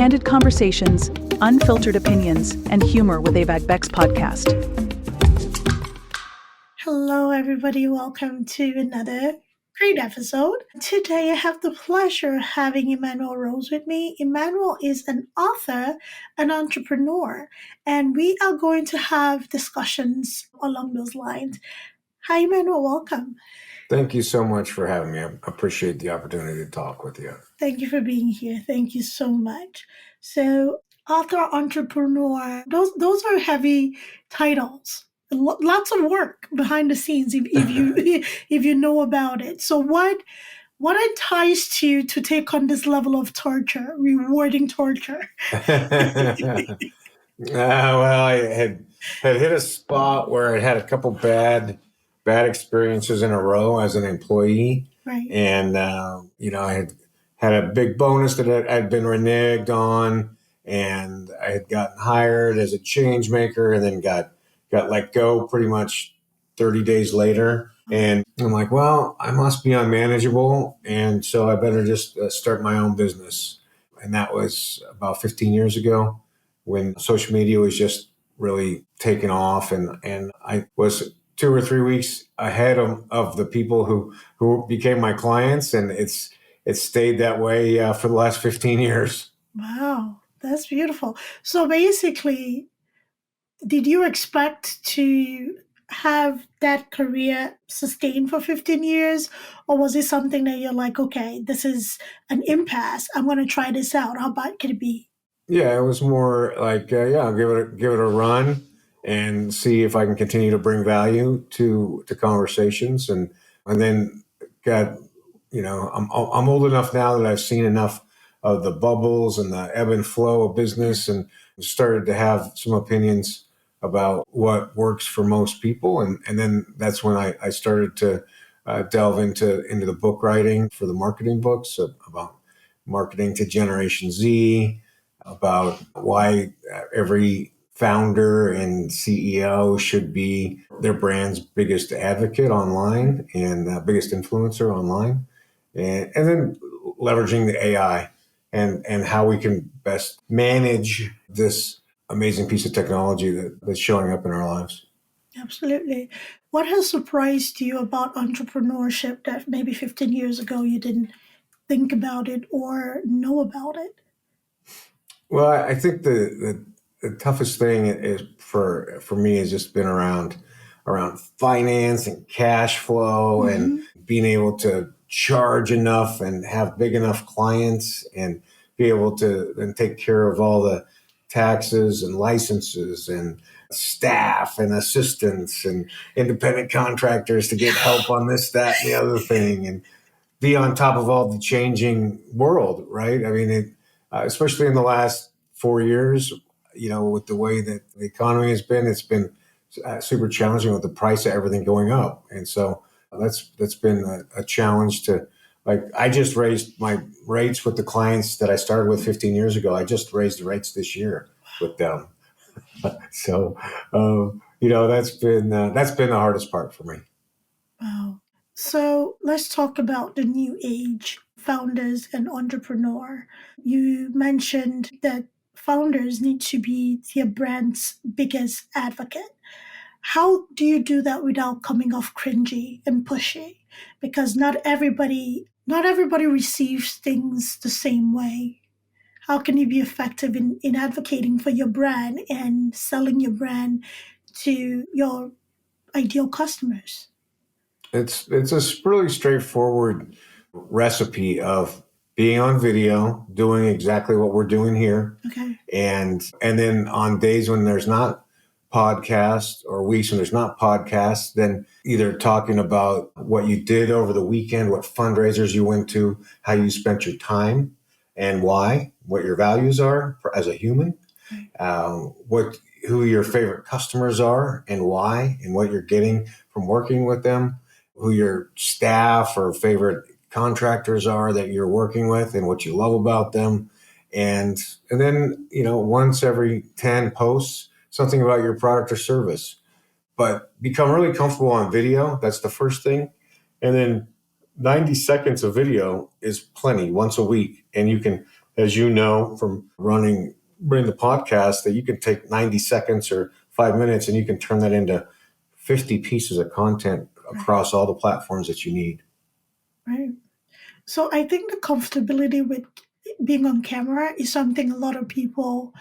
Candid conversations, unfiltered opinions, and humor with Avag Beck's podcast. Hello, everybody. Welcome to another great episode. Today, I have the pleasure of having Emanuel Rose with me. Emanuel is an author, an entrepreneur, and we are going to have discussions along those lines. Hi, Emanuel. Welcome. Thank you so much for having me. I appreciate the opportunity to talk with you. Thank you for being here. Thank you so much. So, author, entrepreneur, those are heavy titles. Lots of work behind the scenes if you if you know about it. So what enticed you to take on this level of torture, rewarding torture? Well, I had hit a spot where I had a couple bad experiences in a row as an employee, Right. and I had a big bonus that I'd been reneged on, and I had gotten hired as a change maker, and then got let go pretty much 30 days later. And I'm like, well, I must be unmanageable, and so I better just start my own business. And that was about 15 years ago, when social media was just really taking off, and I was 2 or 3 weeks ahead of the people who became my clients, and it's stayed that way for the last 15 years. Wow, that's beautiful. So basically, did you expect to have that career sustained for 15 years? Or was it something that you're like, okay, this is an impasse. I'm going to try this out. How bad could it be? Yeah, it was more like, I'll give it a run and see if I can continue to bring value to conversations. And then got, I'm old enough now that I've seen enough of the bubbles and the ebb and flow of business, and started to have some opinions about what works for most people. And then that's when I started to delve into the book writing for the marketing books about marketing to Generation Z, about why every founder and CEO should be their brand's biggest advocate online and biggest influencer online. And then leveraging the AI and how we can best manage this amazing piece of technology that's showing up in our lives. Absolutely. What has surprised you about entrepreneurship that maybe 15 years ago you didn't think about it or know about it? Well, I think the toughest thing is for me has just been around finance and cash flow, and being able to charge enough and have big enough clients and be able to then take care of all the taxes and licenses and staff and assistants and independent contractors to get help on this, that, and the other thing, and be on top of all the changing world, right? I mean, especially in the last 4 years, with the way that the economy has been, it's been super challenging with the price of everything going up. And so that's been a challenge to, like, I just raised my rates with the clients that I started with 15 years ago. I just raised the rates this year with them. So, that's been the hardest part for me. Wow. So let's talk about the new age founders and entrepreneur. You mentioned that founders need to be their brand's biggest advocate. How do you do that without coming off cringy and pushy? Because not everybody receives things the same way. How can you be effective in advocating for your brand and selling your brand to your ideal customers? It's a really straightforward recipe of being on video, doing exactly what we're doing here. Okay. And then on days when there's not podcasts, or weeks when there's not podcasts, then either talking about what you did over the weekend, what fundraisers you went to, how you spent your time and why, what your values are as a human, who your favorite customers are and why, and what you're getting from working with them, who your staff or favorite contractors are that you're working with and what you love about them. And then, once every 10 posts, something about your product or service. But become really comfortable on video. That's the first thing. And then 90 seconds of video is plenty once a week. And you can as you know from running the podcast, that you can take 90 seconds or 5 minutes and you can turn that into 50 pieces of content across all the platforms that you need. Right. So I think the comfortability with being on camera is something a lot of people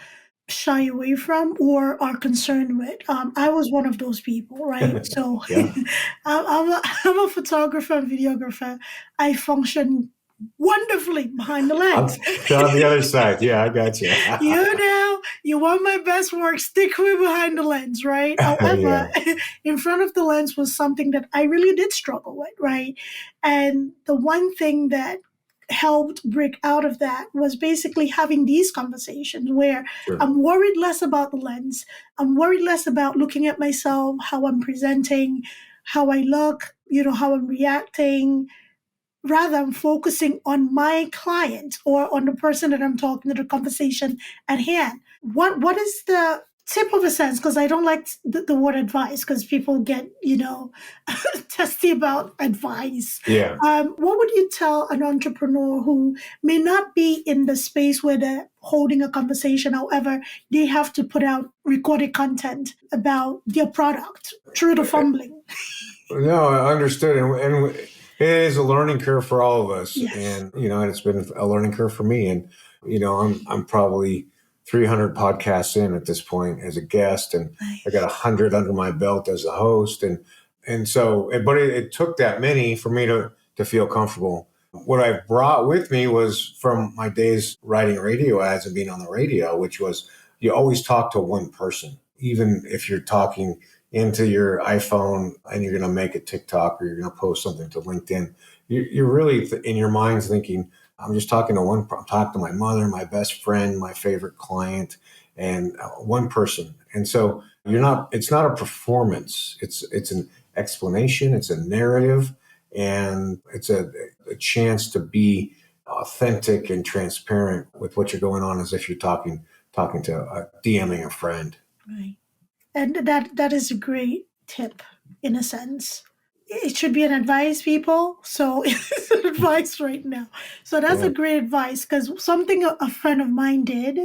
shy away from or are concerned with. I was one of those people, right? So Yeah. I'm a photographer and videographer. I function wonderfully behind the I'm lens. on the other side. Yeah, I got you. You want my best work, stick with behind the lens, right? However, Yeah. in front of the lens was something that I really did struggle with, right? And the one thing that helped break out of that was basically having these conversations where Sure. I'm worried less about the lens. I'm worried less about looking at myself, how I'm presenting, how I look, how I'm reacting. Rather, I'm focusing on my client or on the person that I'm talking to, the conversation at hand. What is the tip of a sense? Because I don't like the word advice because people get, testy about advice. Yeah. What would you tell an entrepreneur who may not be in the space where they're holding a conversation? However, they have to put out recorded content about their product through the fumbling. No, I understood. And it is a learning curve for all of us. Yes. And, and it's been a learning curve for me. And, I'm probably 300 podcasts in at this point as a guest, and I got 100 under my belt as a host. And so, but it took that many for me to feel comfortable. What I brought with me was from my days writing radio ads and being on the radio, which was you always talk to one person, even if you're talking into your iPhone and you're going to make a TikTok or you're going to post something to LinkedIn. You're really in your mind's thinking, I'm just talking to I'm talking to my mother, my best friend, my favorite client, and one person. And so it's not a performance. It's an explanation. It's a narrative, and it's a chance to be authentic and transparent with what you're going on, as if you're talking to DMing a friend. Right. And that is a great tip in a sense. It should be an advice, people. So it's an advice right now. So that's a great advice because something a friend of mine did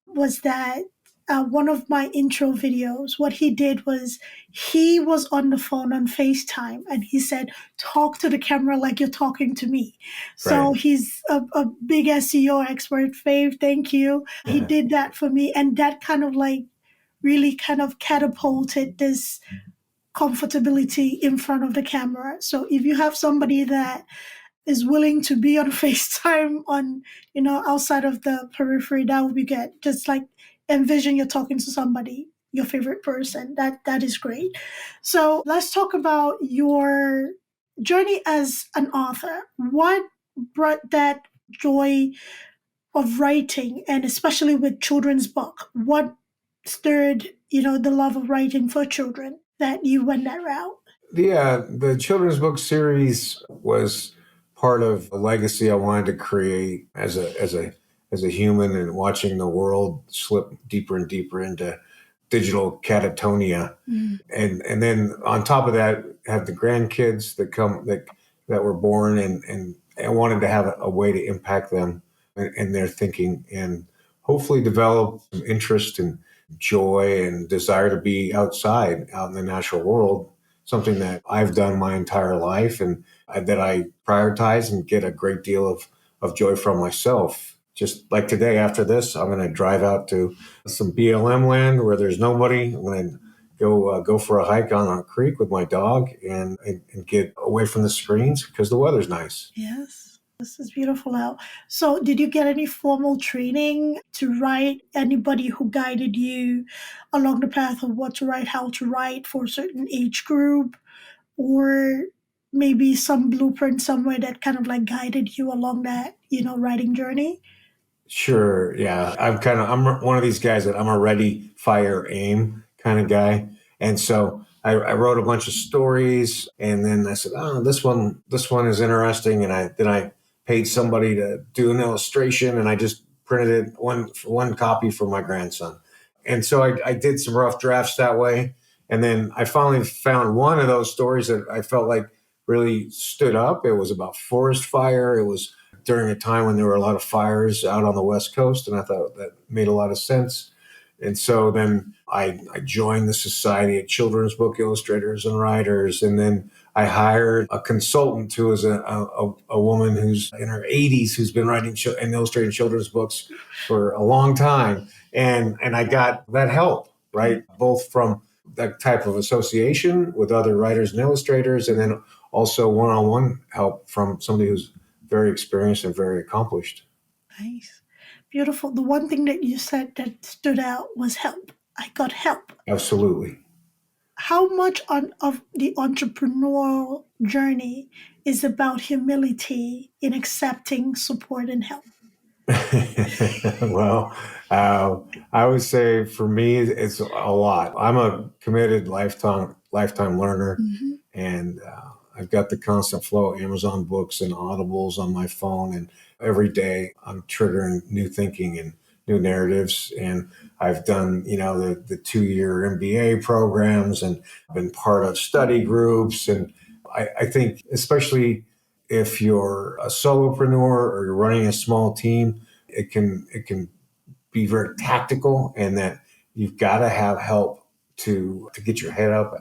was that one of my intro videos, what he did was he was on the phone on FaceTime and he said, talk to the camera like you're talking to me. So Right. he's a big SEO expert. Fave, thank you. He did that for me. And that kind of really kind of catapulted this comfortability in front of the camera. So if you have somebody that is willing to be on FaceTime on, outside of the periphery, that would be good. Just like envision you're talking to somebody, your favorite person. That is great. So let's talk about your journey as an author. What brought that joy of writing, and especially with children's book? What stirred, the love of writing for children that you went that route? Yeah, the children's book series was part of a legacy I wanted to create as a human, and watching the world slip deeper and deeper into digital catatonia. And then on top of that, have the grandkids that were born, and I wanted to have a way to impact them and their thinking, and hopefully develop some interest and joy and desire to be out in the natural world, something that I've done my entire life, and that I prioritize and get a great deal of joy from myself. Just like today, after this, I'm going to drive out to some BLM land where there's nobody. I'm going to go for a hike on a creek with my dog and get away from the screens because the weather's nice. Yes. This is beautiful out. So, did you get any formal training to write? Anybody who guided you along the path of what to write, how to write for a certain age group, or maybe some blueprint somewhere that kind of guided you along that, writing journey? Sure. Yeah. I'm one of these guys that I'm a ready, fire, aim kind of guy. And so I wrote a bunch of stories, and then I said, oh, this one is interesting. And I paid somebody to do an illustration, and I just printed it one copy for my grandson. And so I did some rough drafts that way. And then I finally found one of those stories that I felt like really stood up. It was about forest fire. It was during a time when there were a lot of fires out on the West Coast, and I thought that made a lot of sense. And so then I joined the Society of Children's Book Illustrators and Writers, and then I hired a consultant who is a woman who's in her 80s who's been writing and illustrating children's books for a long time. And I got that help, right? Both from that type of association with other writers and illustrators, and then also one-on-one help from somebody who's very experienced and very accomplished. Nice. Beautiful. The one thing that you said that stood out was help. I got help. Absolutely. How much of the entrepreneurial journey is about humility in accepting support and help? Well, I would say for me, it's a lot. I'm a committed lifetime learner, and I've got the constant flow of Amazon books and Audibles on my phone, and every day I'm triggering new thinking and new narratives. And I've done, the 2-year MBA programs and been part of study groups. And I think especially if you're a solopreneur or you're running a small team, it can be very tactical, and that you've got to have help to get your head up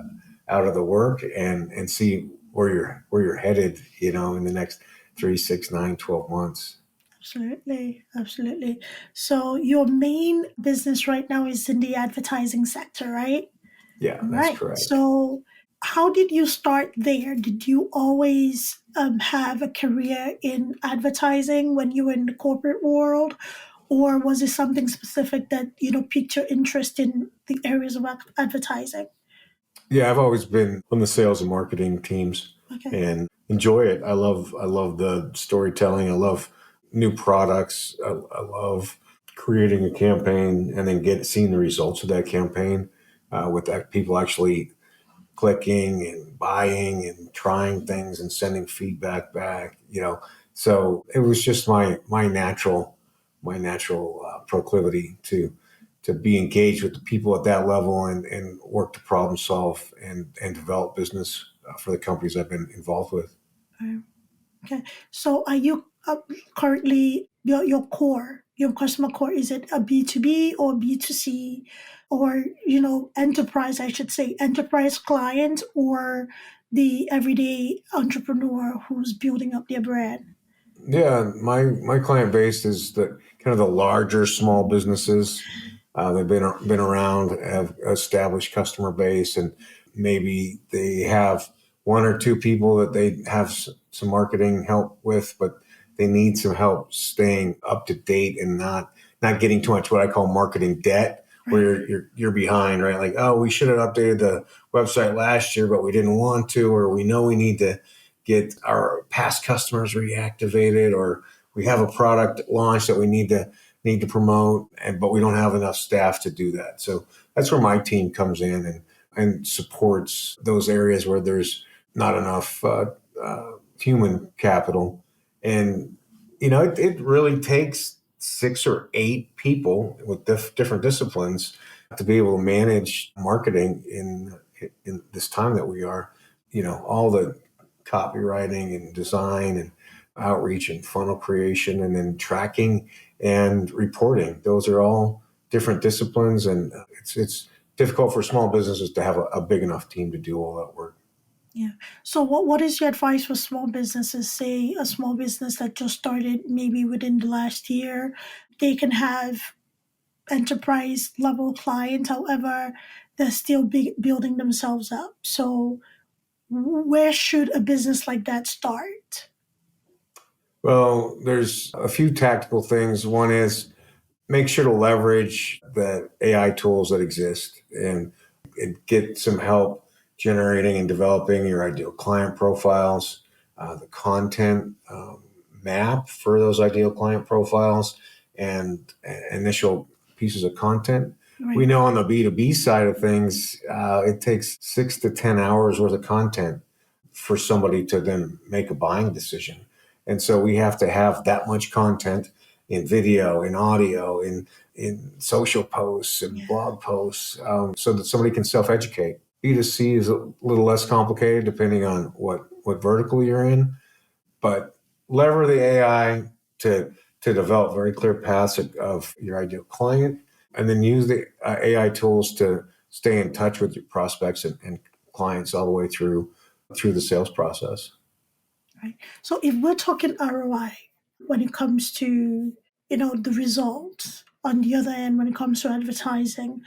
out of the work and see where you're headed, in the next 3, 6, 9, 12 months. Absolutely. Absolutely. So your main business right now is in the advertising sector, right? Yeah, that's Right. correct. So how did you start there? Did you always have a career in advertising when you were in the corporate world? Or was it something specific that, piqued your interest in the areas of advertising? Yeah, I've always been on the sales and marketing teams Okay. and enjoy it. I love the storytelling. I love new products. I love creating a campaign and then seeing the results of that campaign, with that people actually clicking and buying and trying things and sending feedback back. So it was just my natural proclivity to be engaged with the people at that level and work to problem solve and develop business for the companies I've been involved with. Okay. So are you currently your customer core, is it a B2B or B2C or, enterprise, I should say, enterprise client or the everyday entrepreneur who's building up their brand? Yeah, my client base is the kind of the larger small businesses. They've been around, have established customer base, and maybe they have 1 or 2 people that they have some marketing help with, but they need some help staying up to date and not getting too much what I call marketing debt, where you're behind, right? Like, oh, we should have updated the website last year, but we didn't want to, or we know we need to get our past customers reactivated, or we have a product launch that we need to promote, but we don't have enough staff to do that. So that's where my team comes in and supports those areas where there's not enough human capital. And it really takes 6 or 8 people with different disciplines to be able to manage marketing in this time that we are. All the copywriting and design and outreach and funnel creation, and then tracking and reporting. Those are all different disciplines, and it's difficult for small businesses to have a big enough team to do all that work. Yeah. So what is your advice for small businesses? Say a small business that just started maybe within the last year, they can have enterprise level clients, however, they're still building themselves up. So where should a business like that start? Well, there's a few tactical things. One is make sure to leverage the AI tools that exist and get some help generating and developing your ideal client profiles, the content map for those ideal client profiles, and initial pieces of content. Right. We know on the B2B side of things, it takes 6 to 10 hours worth of content for somebody to then make a buying decision. And so we have to have that much content in video, in audio, in social posts and blog posts, so that somebody can self-educate. B2C is a little less complicated depending on what vertical you're in, but lever the AI to develop very clear paths of your ideal client, and then use the AI tools to stay in touch with your prospects and clients all the way through the sales process. Right. So if we're talking ROI when it comes to, the results on the other end, when it comes to advertising,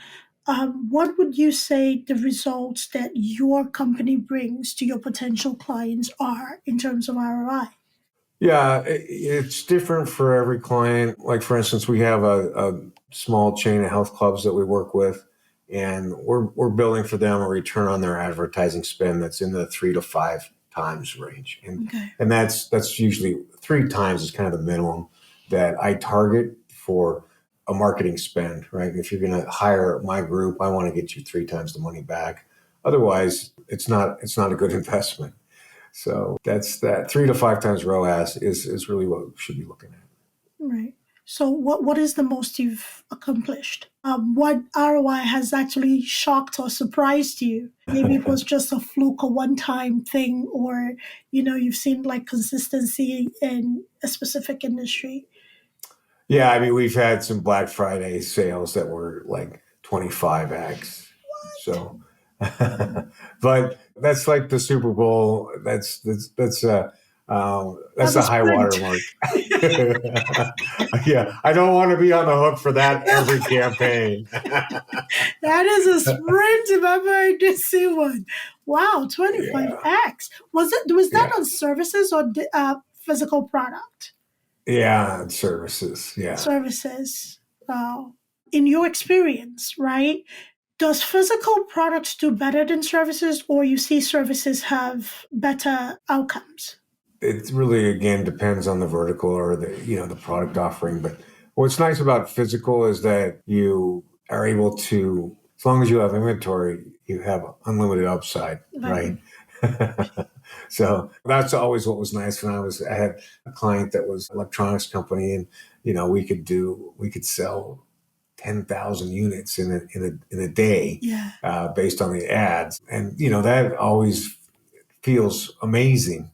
what would you say the results that your company brings to your potential clients are in terms of ROI? Yeah, it's different for every client. Like, for instance, we have a small chain of health clubs that we work with, and we're building for them a return on their advertising spend that's in the 3 to 5 times range, and Okay. and that's usually 3 times is kind of the minimum that I target for a marketing spend. Right? If you're going to hire my group, I want to get you 3 times the money back. Otherwise, it's not a good investment. So that's that 3 to 5 times ROAS is really what we should be looking at. Right. So what is the most you've accomplished? What ROI has actually shocked or surprised you? Maybe it was just a fluke or one-time thing, or you've seen like consistency in a specific industry. Yeah, I mean, we've had some Black Friday sales that were like 25x. So, but that's like the Super Bowl. That's the high water mark. Yeah, I don't want to be on the hook for that every campaign. That is a sprint if ever I did see one. Wow, Yeah, 25x. Was that yeah, on services or physical product? yeah, services. Yeah. Services. Wow. In your experience, right? Does physical products do better than services, or you see services have better outcomes? It really again depends on the vertical or the product offering. But what's nice about physical is that you are able to, as long as you have inventory, you have unlimited upside, right? So that's always what was nice when I had a client that was an electronics company, and we could sell 10,000 units in a day, Yeah. based on the ads, and that always feels amazing.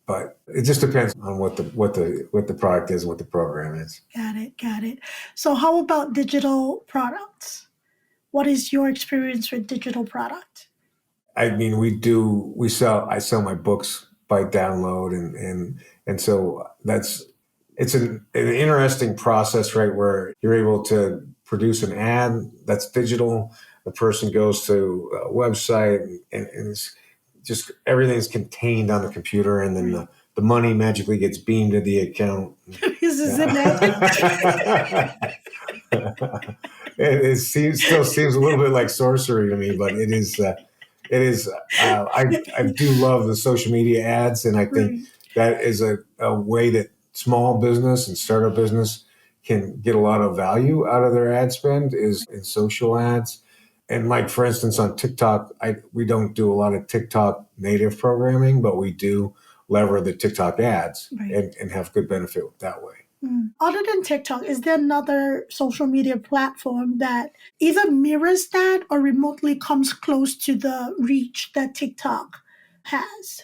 But it just depends on what the product is and what the program is. Got it. So how about digital products? What is your experience with digital product? I mean, I sell my books by download, and so it's an interesting process, right? Where you're able to produce an ad that's digital. The person goes to a website, and it's just everything's contained on the computer, and then the money magically gets beamed to the account. This is it, magic. It still seems a little bit like sorcery to me, but it is. It is. I do love the social media ads, and I think that is a way that small business and startup business can get a lot of value out of their ad spend is in social ads. And like, for instance, on TikTok, we don't do a lot of TikTok native programming, but we do lever the TikTok ads and have good benefit that way. Other than TikTok, is there another social media platform that either mirrors that or remotely comes close to the reach that TikTok has?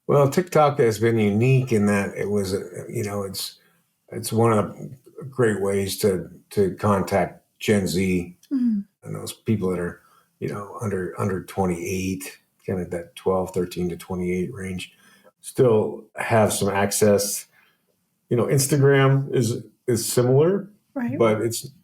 Well, TikTok has been unique in that it was, it's one of the great ways to contact Gen Z and those people that are, under 28, kind of that 12, 13 to 28 range, still have some access. Instagram is similar, but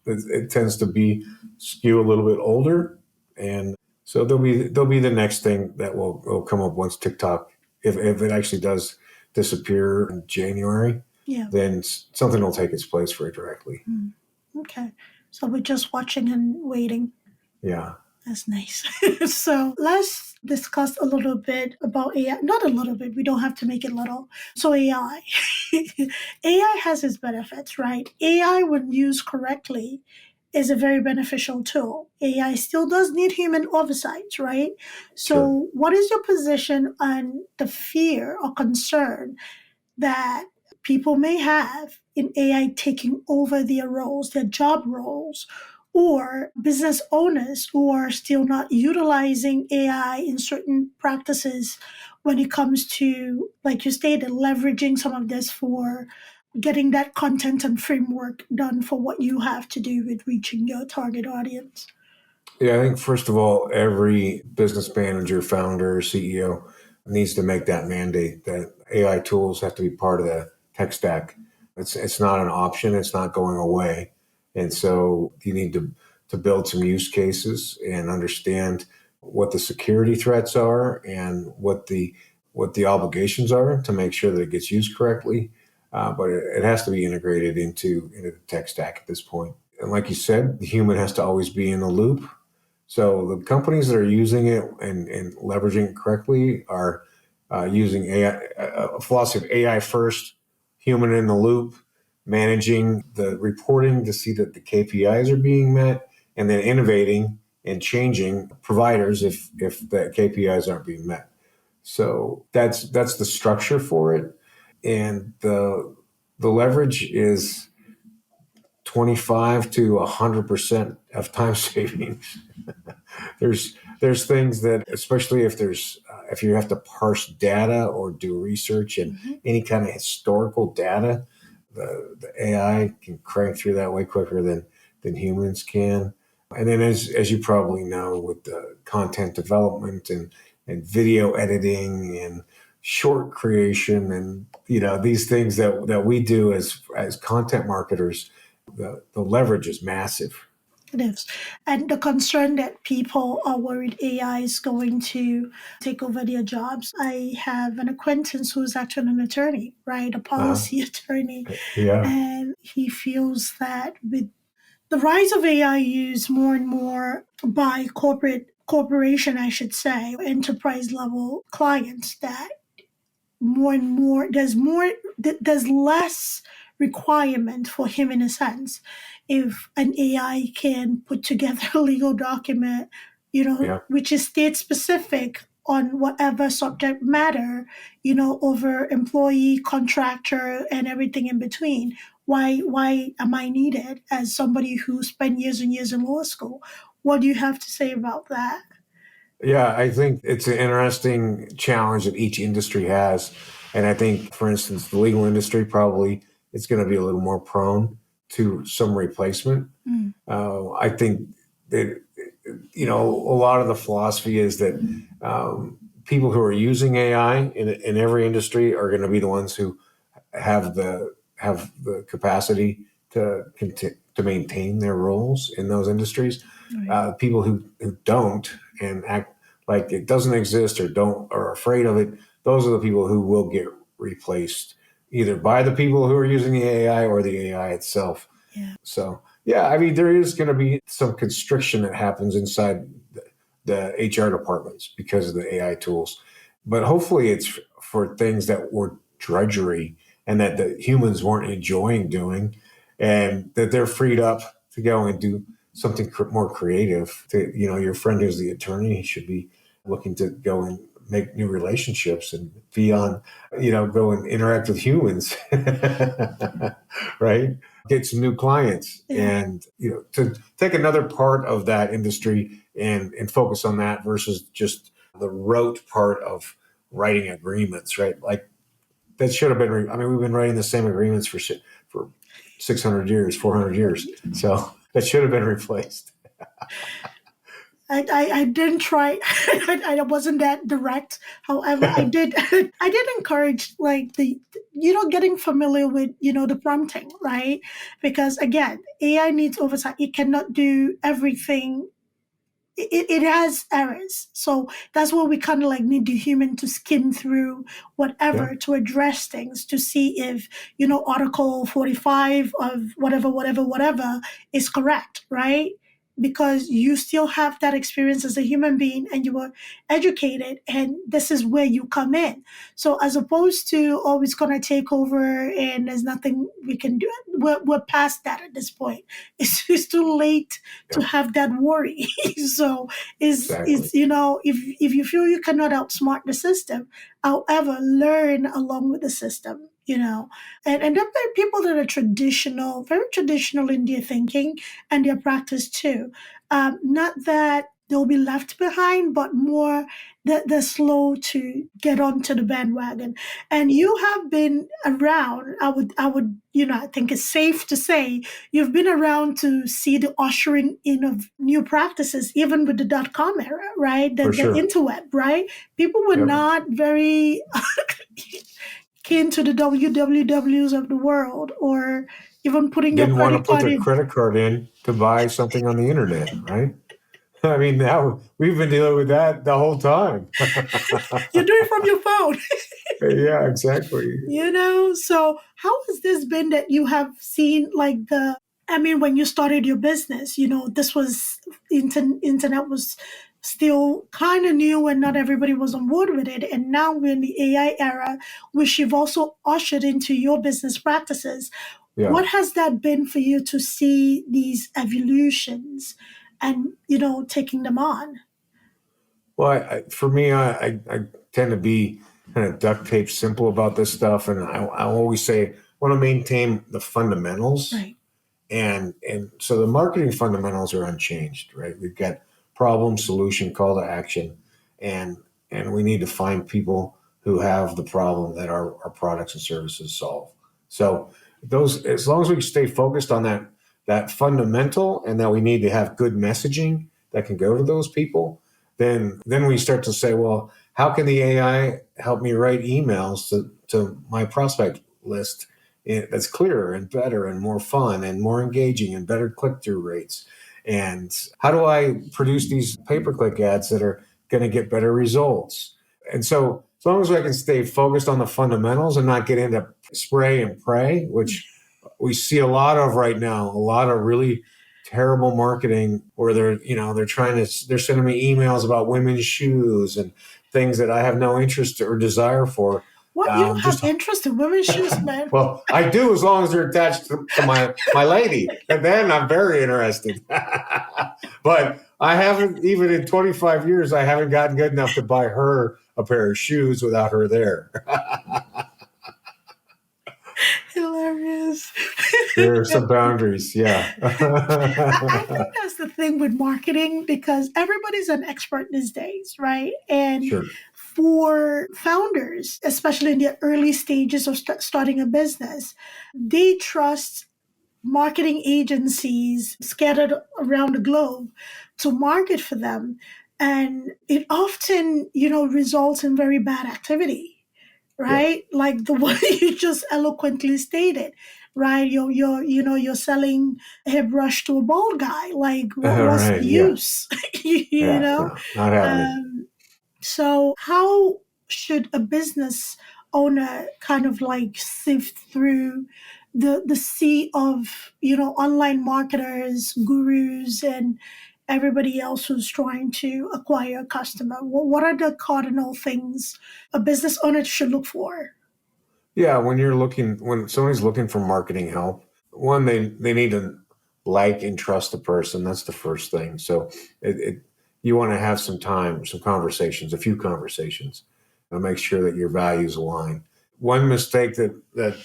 it tends to be skew a little bit older, and so there'll be the next thing that will come up once TikTok, if it actually does disappear in January, then something will take its place very directly. Okay, so we're just watching and waiting. Yeah. That's nice. So let's discuss a little bit about AI. Not a little bit, we don't have to make it little. So AI. AI has its benefits, right? AI, when used correctly, is a very beneficial tool. AI still does need human oversight, right? So what is your position on the fear or concern that people may have in AI taking over their roles, their job roles, or business owners who are still not utilizing AI in certain practices when it comes to, like you stated, leveraging some of this for getting that content and framework done for what you have to do with reaching your target audience? Yeah, I think first of all, every business manager, founder, CEO needs to make that mandate that AI tools have to be part of the tech stack. It's not an option. It's not going away. And so you need to build some use cases and understand what the security threats are and what the obligations are to make sure that it gets used correctly. But it has to be integrated into the tech stack at this point. And like you said, the human has to always be in the loop. So the companies that are using it and leveraging it correctly are using AI, a philosophy of AI first, human in the loop, managing the reporting to see that the KPIs are being met, and then innovating and changing providers if the KPIs aren't being met. So that's the structure for it, and the leverage is 25 to 100% of time savings. There's things that, especially if you have to parse data or do research and any kind of historical data, the AI can crank through that way quicker than humans can. And then as you probably know, with the content development and video editing and short creation and these things that we do as content marketers, the leverage is massive. It is. And the concern that people are worried AI is going to take over their jobs. I have an acquaintance who's actually an attorney, right? A Uh, policy attorney. yeah, And he feels that with the rise of AI used more and more by corporation, I should say, enterprise level clients, that more and there's less requirement for him, in a sense, if an AI can put together a legal document, yeah. which is state specific on whatever subject matter, over employee, contractor, and everything in between. Why am I needed as somebody who spent years and years in law school? What do you have to say about that? Yeah, I think it's an interesting challenge that each industry has. And I think, for instance, the legal industry probably is going to be a little more prone to some replacement. Mm. I think that, a lot of the philosophy is that people who are using AI in every industry are going to be the ones who have the capacity to maintain their roles in those industries. Right. People who don't and act like it doesn't exist or don't are afraid of it, those are the people who will get replaced either by the people who are using the AI or the AI itself. Yeah. So yeah, I mean there is going to be some constriction that happens inside the HR departments because of the AI tools, but hopefully it's for things that were drudgery and that the humans weren't enjoying doing, and that they're freed up to go and do something more creative. Your friend who's the attorney, he should be looking to go and make new relationships and be on, go and interact with humans, right? Get some new clients, Yeah. and to take another part of that industry and focus on that versus just the rote part of writing agreements, right? Like that should have been. I mean, we've been writing the same agreements for 600 years, 400 years. So that should have been replaced. I didn't try. I wasn't that direct. However, I did. I did encourage, like, getting familiar with the prompting, right? Because again, AI needs oversight. It cannot do everything. It has errors. So that's why we kind of like need the human to skim through Yeah, whatever to address things to see if, Article 45 of whatever is correct, right? Because you still have that experience as a human being and you were educated, and this is where you come in. So as opposed to, oh, it's going to take over and there's nothing we can do, we're past that at this point. It's too late to yeah, have that worry. So is exactly. if you feel you cannot outsmart the system, however, learn along with the system. and there are people that are traditional, very traditional in their thinking and their practice too. Not that they'll be left behind, but more that they're slow to get onto the bandwagon. And you have been around. I think it's safe to say you've been around to see the ushering in of new practices, even with the .com era, right? For The sure. interweb, right? People were Yep. not very keen to the WWWs of the world, or even putting your Didn't want to credit put card their in. credit card in to buy something on the internet, right? I mean, now we've been dealing with that the whole time. You do it from your phone. Yeah, exactly. So how has this been that you have seen when you started your business, this was internet was still kind of new and not everybody was on board with it. And now we're in the AI era, which you've also ushered into your business practices. Yeah. What has that been for you to see these evolutions and, taking them on? Well, for me, I tend to be kind of duct tape simple about this stuff. And I always say, I want to maintain the fundamentals. Right. And so the marketing fundamentals are unchanged, right? We've got problem, solution, call to action, and we need to find people who have the problem that our products and services solve. So those, as long as we stay focused on that fundamental, and that we need to have good messaging that can go to those people, then we start to say, well, how can the AI help me write emails to my prospect list that's clearer and better and more fun and more engaging and better click-through rates? And how do I produce these pay-per-click ads that are going to get better results? And so as long as I can stay focused on the fundamentals and not get into spray and pray, which we see a lot of right now, a lot of really terrible marketing where they're sending me emails about women's shoes and things that I have no interest or desire for. What, you don't have interest in women's shoes, man? Well, I do, as long as they're attached to my lady, and then I'm very interested. But I haven't, even in 25 years, I haven't gotten good enough to buy her a pair of shoes without her there. Hilarious. There are some boundaries, yeah. I think that's the thing with marketing, because everybody's an expert these days, right? And Sure. for founders, especially in the early stages of starting a business, they trust marketing agencies scattered around the globe to market for them. And it often, results in very bad activity, Yeah. right? Like the one you just eloquently stated, right? You're selling a hairbrush to a bald guy. Like, what's the Right, yeah. use? you Yeah, know? no, not happening. So how should a business owner kind of like sift through the sea of, online marketers, gurus, and everybody else who's trying to acquire a customer? What are the cardinal things a business owner should look for? Yeah, when somebody's looking for marketing help, one, they need to like and trust the person. That's the first thing. So you want to have some time, some conversations, a few conversations, and make sure that your values align. One mistake that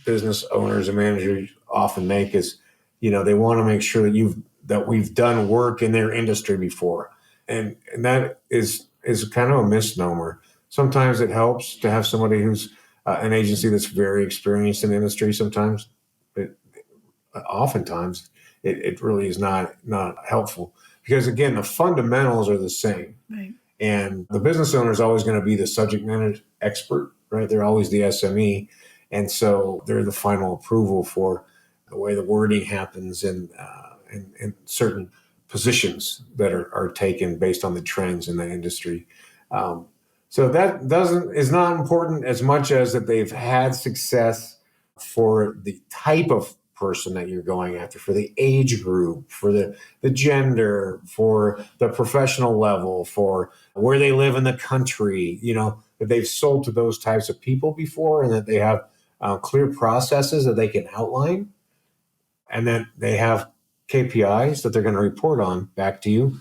business owners and managers often make is, they want to make sure that we've done work in their industry before, and that is kind of a misnomer. Sometimes it helps to have somebody who's an agency that's very experienced in the industry. Sometimes, oftentimes, it really is not helpful, because again, the fundamentals are the same. Right. And the business owner is always going to be the subject matter expert, right? They're always the SME. And so they're the final approval for the way the wording happens and certain positions that are taken based on the trends in the industry. So that is not important as much as that they've had success for the type of person that you're going after, for the age group, for the gender, for the professional level, for where they live in the country, that they've sold to those types of people before, and that they have clear processes that they can outline, and that they have KPIs that they're going to report on back to you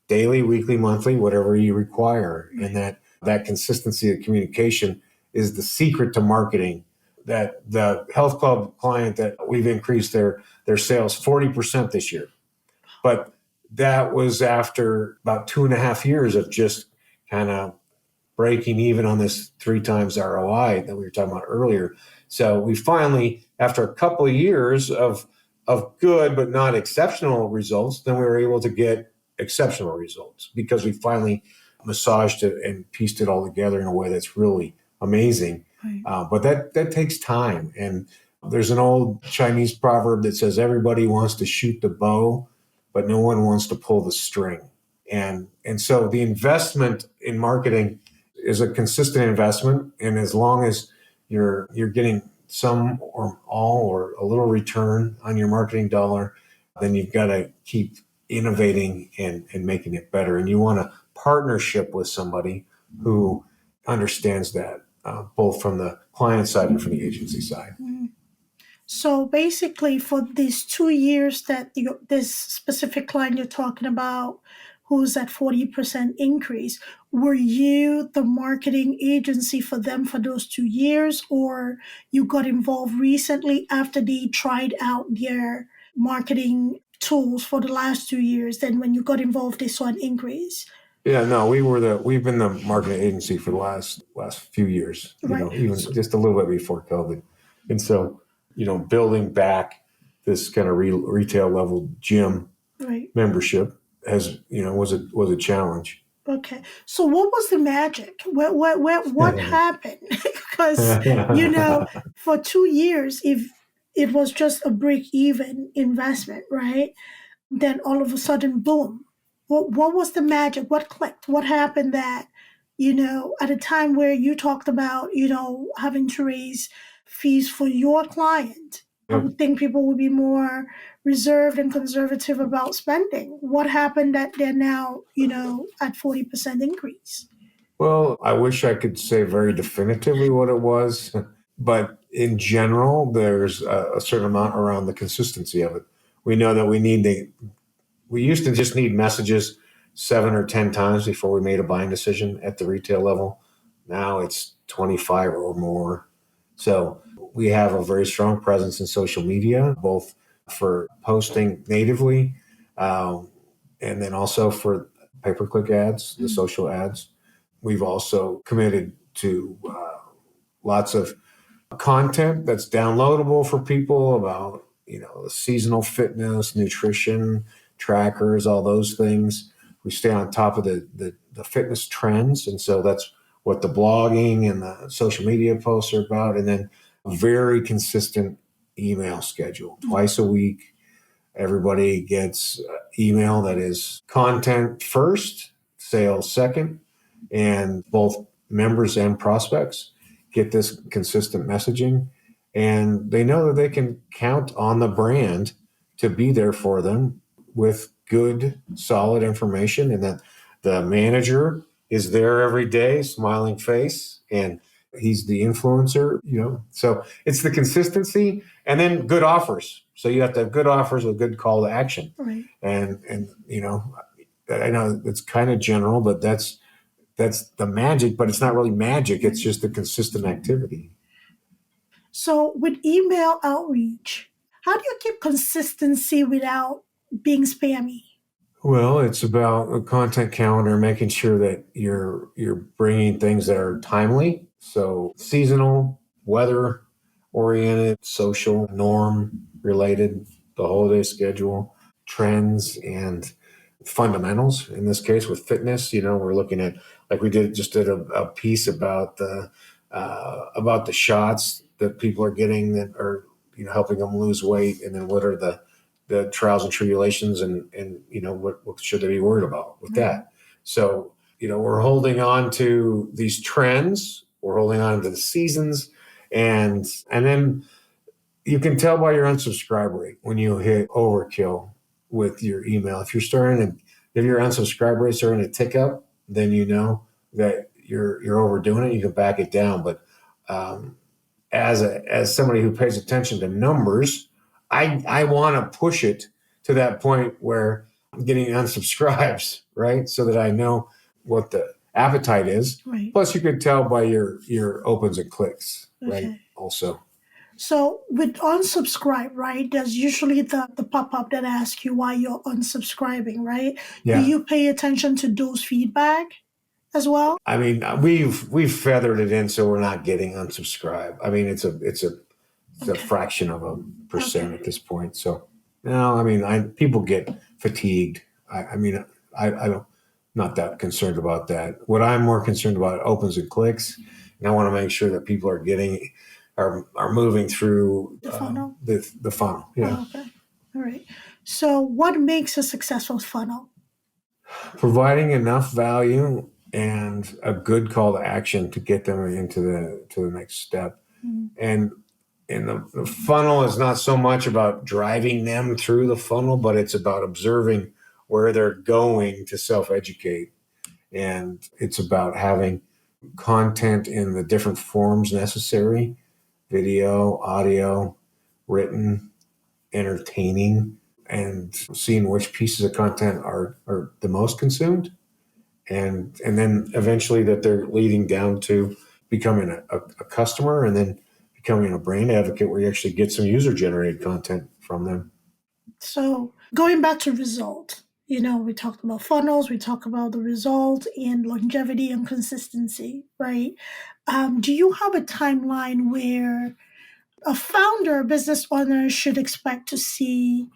daily, weekly, monthly, whatever you require. And that consistency of communication is the secret to marketing that the health club client that we've increased their sales 40% this year. But that was after about 2.5 years of just kind of breaking even on this 3 times ROI that we were talking about earlier. So we finally, after a couple of years of good but not exceptional results, then we were able to get exceptional results because we finally massaged it and pieced it all together in a way that's really amazing. Right. But that takes time. And there's an old Chinese proverb that says everybody wants to shoot the bow, but no one wants to pull the string. And so the investment in marketing is a consistent investment. And as long as you're getting some or all or a little return on your marketing dollar, then you've got to keep innovating and making it better. And you want a partnership with somebody who understands that, both from the client side and from the agency side. So basically, for these 2 years that this specific client you're talking about, who's at 40% increase, were you the marketing agency for them for those 2 years, or you got involved recently after they tried out their marketing tools for the last 2 years? Then when you got involved, they saw an increase. Yeah, no, we've been the marketing agency for the last few years, Right. Even just a little bit before COVID. And so, building back this kind of retail level gym Right. membership was a challenge. Okay. So what was the magic? What happened? Because, for 2 years, if it was just a break-even investment, right? Then all of a sudden, boom. What was the magic? What clicked? What happened that, at a time where you talked about, having to raise fees for your client, I would think people would be more reserved and conservative about spending. What happened that they're now, at 40% increase? Well, I wish I could say very definitively what it was, but in general, there's a certain amount around the consistency of it. We know that we used to just need messages 7 or 10 times before we made a buying decision at the retail level. Now it's 25 or more. So we have a very strong presence in social media, both for posting natively and then also for pay-per-click ads, the social ads. We've also committed to lots of content that's downloadable for people about, seasonal fitness, nutrition, trackers, all those things. We stay on top of the fitness trends. And so that's what the blogging and the social media posts are about. And then a very consistent email schedule. Twice a week, everybody gets email that is content first, sales second, and both members and prospects get this consistent messaging. And they know that they can count on the brand to be there for them with good, solid information, and that the manager is there every day, smiling face, and he's the influencer, So it's the consistency and then good offers. So you have to have good offers with good call to action. Right. And I know it's kind of general, but that's the magic, but it's not really magic. It's just the consistent activity. So with email outreach, how do you keep consistency without being spammy? Well, it's about a content calendar, making sure that you're bringing things that are timely. So seasonal, weather oriented, social, norm related, the holiday schedule, trends, and fundamentals. In this case with fitness, we're looking at, like we did a piece about the shots that people are getting that are, helping them lose weight. And then what are the trials and tribulations and what should they be worried about with that? So, we're holding on to these trends, we're holding on to the seasons, and then you can tell by your unsubscribe rate when you hit overkill with your email. If your unsubscribe rate starting to tick up, then you know that you're overdoing it. You can back it down. But as somebody who pays attention to numbers, I want to push it to that point where I'm getting unsubscribes, right? So that I know what the appetite is. Right. Plus, you could tell by your opens and clicks, right? Okay. Also. So with unsubscribe, right, there's usually the pop-up that asks you why you're unsubscribing, right? Do Yeah. you pay attention to those feedback as well? I mean, we've feathered it in so we're not getting unsubscribed. I mean, it's a Okay. fraction of a percent Okay. at this point. So no, I mean, people get fatigued. I mean, I don't not that concerned about that. What I'm more concerned about opens and clicks, and I want to make sure that people are getting are moving through The funnel? the funnel. Yeah, Oh, okay. All right. So what makes a successful funnel? providing enough value and a good call to action to get them into the next step. Mm. And the funnel is not so much about driving them through the funnel, but it's about observing where they're going to self-educate. And it's about having content in the different forms necessary: video, audio, written, entertaining, and seeing which pieces of content are the most consumed. And then eventually that they're leading down to becoming a customer, and then becoming a brand advocate where you actually get some user generated content from them. So going back to result, we talked about funnels, we talked about the result and longevity and consistency, right? Do you have a timeline where a founder, business owner should expect to see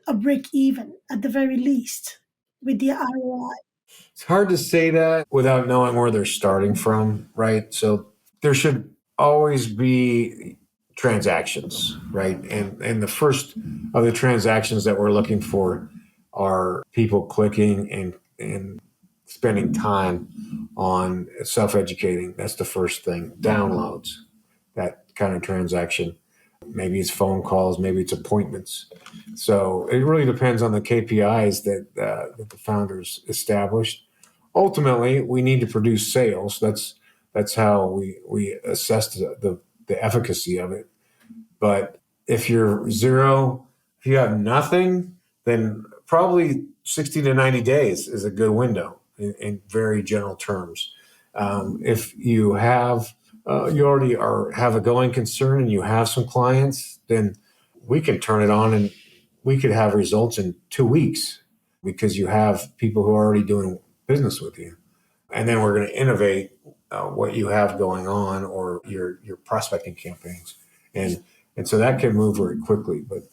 a break even at the very least with the ROI? It's hard to say that without knowing where they're starting from, right? So there should always be transactions, right? And the first of the transactions that we're looking for are people clicking and spending time on self-educating. That's the first thing. Downloads, that kind of transaction. Maybe it's phone calls, maybe it's appointments. So it really depends on the KPIs that the founders established. Ultimately, we need to produce sales. That's how we assess the efficacy of it. But if you're zero, if you have nothing, then probably 60 to 90 days is a good window in very general terms. If you have you already have a going concern and you have some clients, then we can turn it on and we could have results in 2 weeks because you have people who are already doing business with you. And then we're going to innovate what you have going on or your prospecting campaigns. And so that can move very quickly. But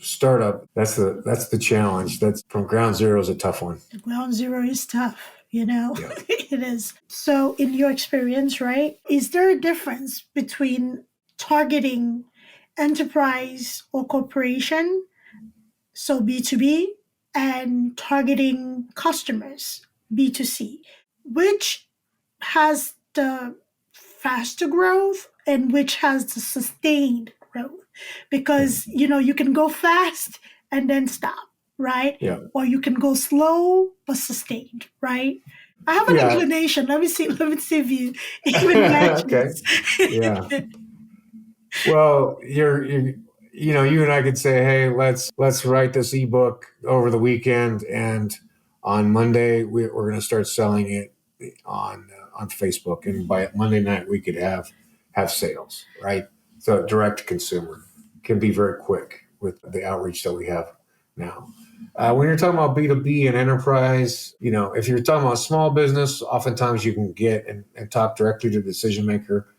startup, that's the challenge. That's from ground zero is a tough one. Ground zero is tough. Yeah. It is. So, in your experience, right, is there a difference between targeting enterprise or corporation, so B2B, and targeting customers, B2C? Which has the faster growth and which has the sustained growth? Because, you can go fast and then stop, right? Yeah. Or you can go slow but sustained, right? I have an Yeah. inclination. Let me see if you even Okay. matches. Yeah. Well, you and I could say, hey, let's write this ebook over the weekend, and on Monday we're going to start selling it on Facebook, and by Monday night we could have sales, right? So direct to consumer can be very quick with the outreach that we have now. When you're talking about B2B and enterprise, if you're talking about small business, oftentimes you can get and talk directly to the decision maker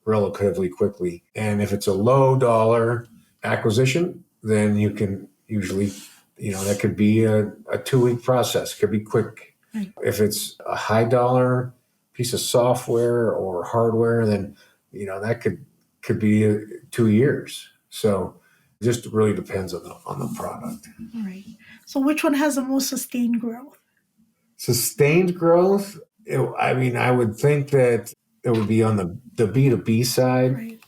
relatively quickly. And if it's a low dollar acquisition, then you can usually, that could be a 2-week process. It could be quick. Right. If it's a high dollar piece of software or hardware, then, that could be 2 years. So it just really depends on the product. All right. So, which one has the most sustained growth? Sustained growth, I would think that it would be on the B2B side. Right.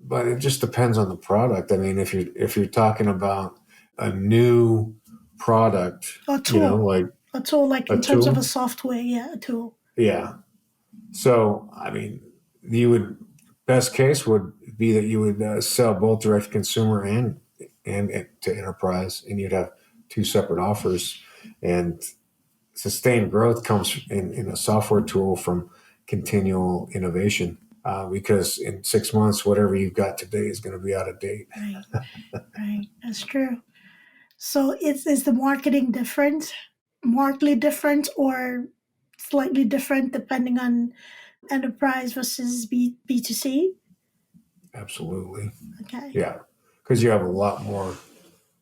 But it just depends on the product. I mean, if you're talking about a new product, A tool. like A tool, like a in terms of tool, a software, yeah, a tool. yeah. So I mean, best case would be that you would sell both direct to consumer and to enterprise, and you'd have two separate offers. And sustained growth comes in a software tool from continual innovation. because in 6 months, whatever you've got today is going to be out of date. Right, right. That's true. So is the marketing different, markedly different, or slightly different depending on enterprise versus B2C? Absolutely. Okay. Yeah. Because you have a lot more.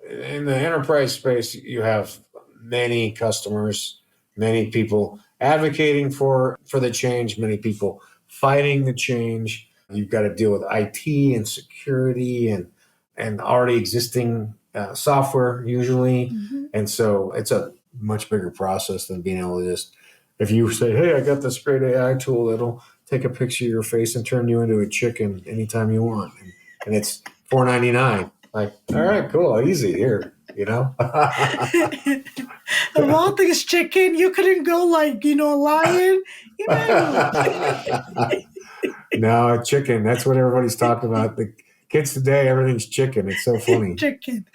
In the enterprise space, you have many customers, many people advocating for the change, many people fighting the change. You've got to deal with IT and security and already existing software usually, Hmm. and so it's a much bigger process than being able to just, if you say, "Hey, I got this great AI tool that'll take a picture of your face and turn you into a chicken anytime you want," and it's $4.99. Like, all right, cool, easy here, you know? The one thing is chicken. You couldn't go like, lion. You know, No, chicken. That's what everybody's talking about. The kids today, everything's chicken. It's so funny. chicken.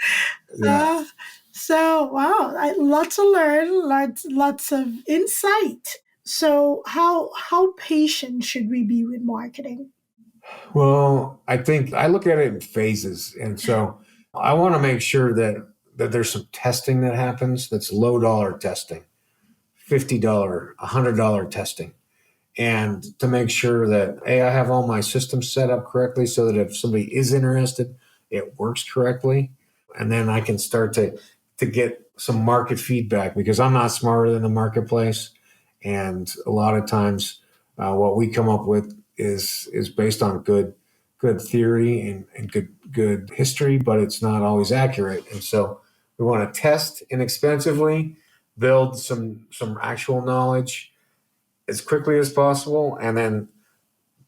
Yeah. Uh, so wow, lots to learn, lots of insight. So how patient should we be with marketing? Well, I think I look at it in phases. And so I want to make sure that there's some testing that happens that's low dollar testing, $50, $100 testing. And to make sure that, hey, I have all my systems set up correctly so that if somebody is interested, it works correctly. And then I can start to get some market feedback because I'm not smarter than the marketplace. And a lot of times what we come up with is based on good theory and good history, but it's not always accurate. And so we want to test inexpensively, build some actual knowledge as quickly as possible, and then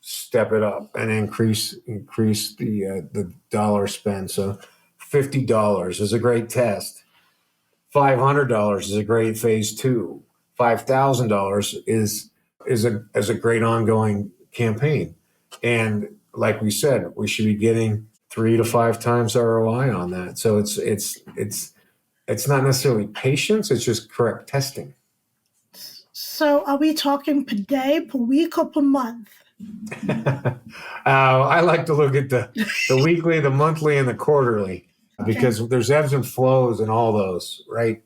step it up and increase the dollar spend. So $50 is a great test. $500 is a great phase two. $5,000 is a great ongoing campaign. And like we said, we should be getting 3 to 5 times ROI on that. So it's not necessarily patience; it's just correct testing. So are we talking per day, per week, or per month? I like to look at the weekly, the monthly, and the quarterly because there's ebbs and flows in all those, right?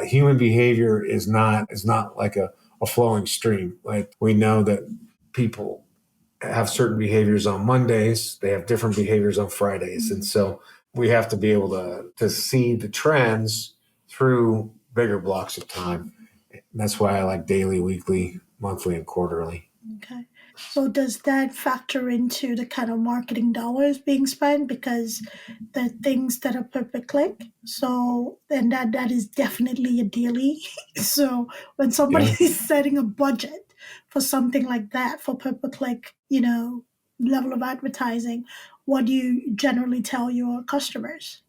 Human behavior is not like a flowing stream. Like we know that people have certain behaviors on Mondays, they have different behaviors on Fridays, and so we have to be able to see the trends through bigger blocks of time. That's why I like daily, weekly, monthly, and quarterly. Okay. So does that factor into the kind of marketing dollars being spent? Because the things that are pay per click. So and that is definitely a daily. So when somebody Yeah. is setting a budget for something like that for pay per click, level of advertising, what do you generally tell your customers?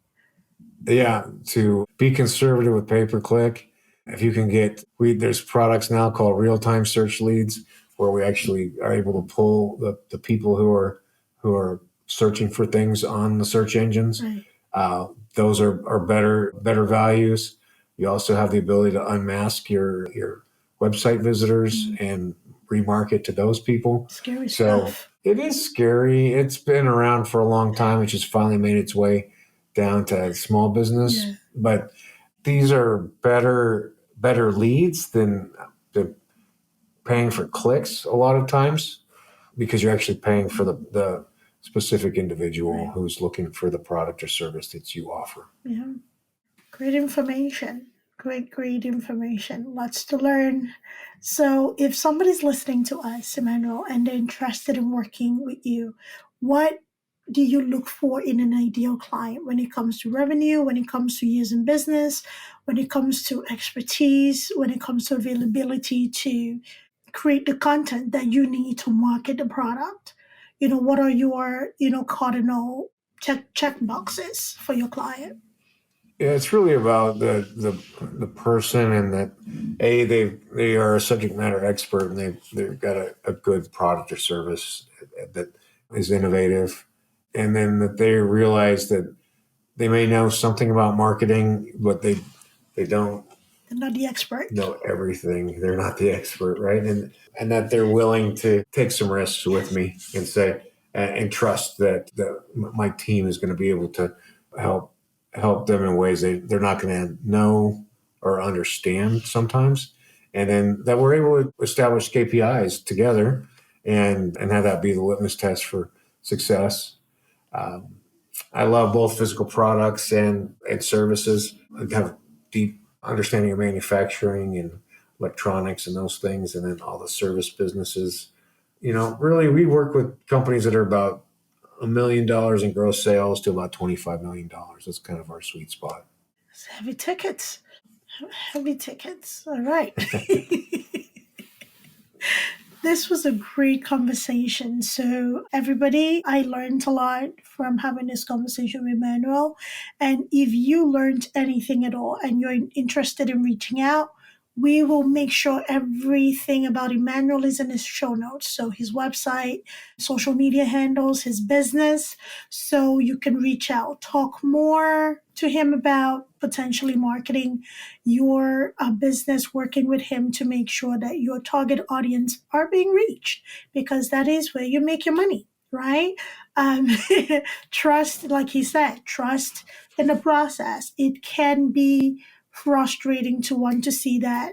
Yeah, to be conservative with pay per click. If you can there's products now called real time search leads where we actually are able to pull the people who are searching for things on the search engines. Right. Those are better values. You also have the ability to unmask your website visitors and remarket to those people. Scary So stuff. it is scary. It's been around for a long time. It just finally made its way down to small business. Yeah. But these are better leads than paying for clicks a lot of times because you're actually paying for the specific individual Right. who's looking for the product or service that you offer. Yeah. Great information. Great information. Lots to learn. So, if somebody's listening to us, Emmanuel, and they're interested in working with you, what do you look for in an ideal client when it comes to revenue, when it comes to years in business, when it comes to expertise, when it comes to availability to create the content that you need to market the product? What are your, cardinal check boxes for your client? Yeah, it's really about the person and that they are a subject matter expert and they've got a good product or service that is innovative, and then that they realize that they may know something about marketing, but they don't They're not the expert. know everything. They're not the expert, right? And that they're willing to take some risks with me and say and trust that my team is going to be able to help them in ways they're not going to know or understand sometimes, and then that we're able to establish KPIs together and have that be the litmus test for success. I love both physical products and services. I have deep understanding of manufacturing and electronics and those things, and then all the service businesses. Really, we work with companies that are about $1 million in gross sales to about $25 million. That's kind of our sweet spot. It's heavy tickets. Heavy tickets. All right. This was a great conversation. So everybody, I learned a lot from having this conversation with Emanuel. And if you learned anything at all and you're interested in reaching out, we will make sure everything about Emanuel is in his show notes. So his website, social media handles, his business. So you can reach out, talk more to him about potentially marketing your business, working with him to make sure that your target audience are being reached, because that is where you make your money, right? Trust, like he said, trust in the process. It can be frustrating to want to see that,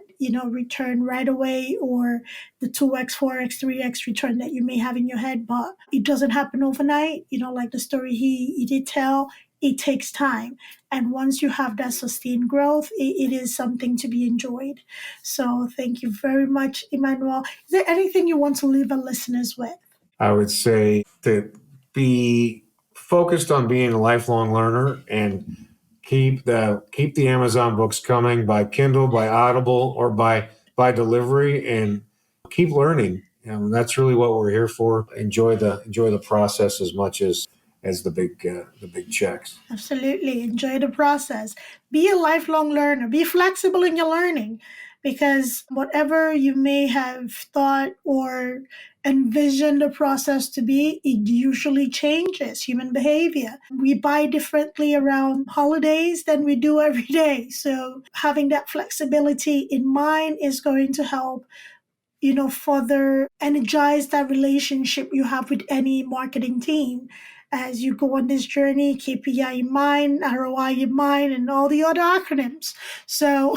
return right away, or the 2x, 4x, 3x return that you may have in your head, but it doesn't happen overnight. Like the story he did tell, it takes time. And once you have that sustained growth, it is something to be enjoyed. So thank you very much, Emanuel. Is there anything you want to leave our listeners with? I would say to be focused on being a lifelong learner and keep the Amazon books coming by Kindle, by Audible, or by delivery, and keep learning. That's really what we're here for. Enjoy the process as much as the big checks. Absolutely. Enjoy the process. Be a lifelong learner. Be flexible in your learning, because whatever you may have thought or envisioned the process to be, it usually changes. Human behavior. We buy differently around holidays than we do every day. So having that flexibility in mind is going to help further energize that relationship you have with any marketing team as you go on this journey. KPI in mind, ROI in mind, and all the other acronyms. So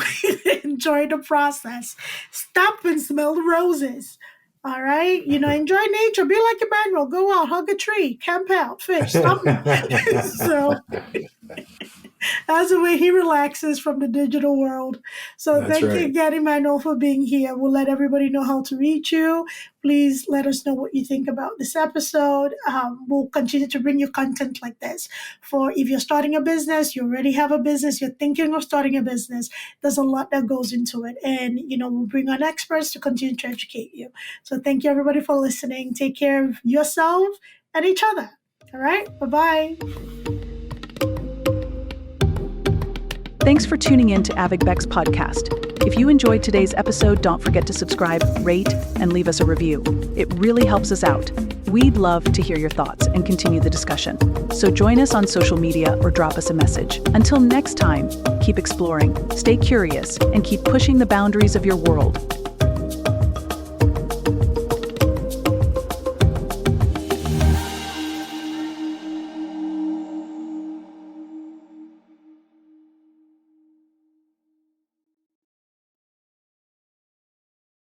enjoy the process. Stop and smell the roses. All right? Enjoy nature. Be like Emanuel. Go out, hug a tree, camp out, fish, stop. So that's the way he relaxes from the digital world. So thank you again, Emanuel, for being here. We'll let everybody know how to reach you. Please let us know what you think about this episode. We'll continue to bring you content like this. For if you're starting a business, you already have a business, you're thinking of starting a business, there's a lot that goes into it. And, we'll bring on experts to continue to educate you. So thank you, everybody, for listening. Take care of yourself and each other. All right? Bye-bye. Thanks for tuning in to Avik Beck's podcast. If you enjoyed today's episode, don't forget to subscribe, rate, and leave us a review. It really helps us out. We'd love to hear your thoughts and continue the discussion. So join us on social media or drop us a message. Until next time, keep exploring, stay curious, and keep pushing the boundaries of your world.